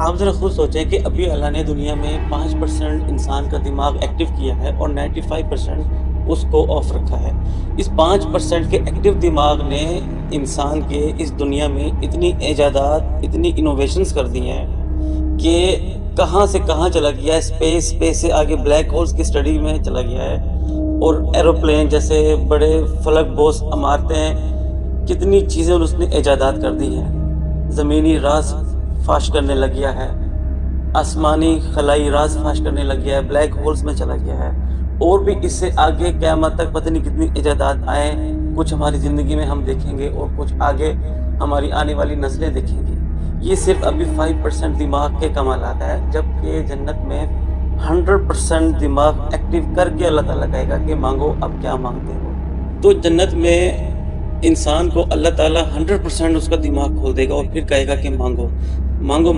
آپ ذرا خود سوچیں کہ ابھی اللہ نے دنیا میں 5% انسان کا دماغ ایکٹیو کیا ہے اور 95% اس کو آف رکھا ہے۔ اس 5% کے ایکٹیو دماغ نے انسان کے اس دنیا میں اتنی ایجادات، اتنی انوویشنز کر دی ہیں کہ کہاں سے کہاں چلا گیا ہے، اسپیس سے آگے بلیک ہولز کی اسٹڈی میں چلا گیا ہے، اور ایروپلین جیسے بڑے فلک بوس عمارتیں، کتنی چیزیں اس نے ایجادات کر دی ہیں۔ زمینی راز فاش کرنے لگ گیا ہے، آسمانی خلائی راز فاش کرنے لگ گیا ہے، بلیک ہولز میں چلا گیا ہے، اور بھی اس سے آگے قیامت تک پتہ نہیں کتنی ایجادات آئیں۔ کچھ ہماری زندگی میں ہم دیکھیں گے اور کچھ آگے ہماری آنے والی نسلیں دیکھیں گی۔ یہ صرف ابھی 5% دماغ کے کمالات ہیں، جبکہ جنت میں 100% دماغ ایکٹیو کر کے اللہ تعالیٰ کہے گا کہ مانگو اب کیا مانگتے ہو۔ تو جنت میں انسان کو اللہ تعالیٰ 100% اس کا دماغ کھول دے گا اور پھر کہے گا کہ مانگو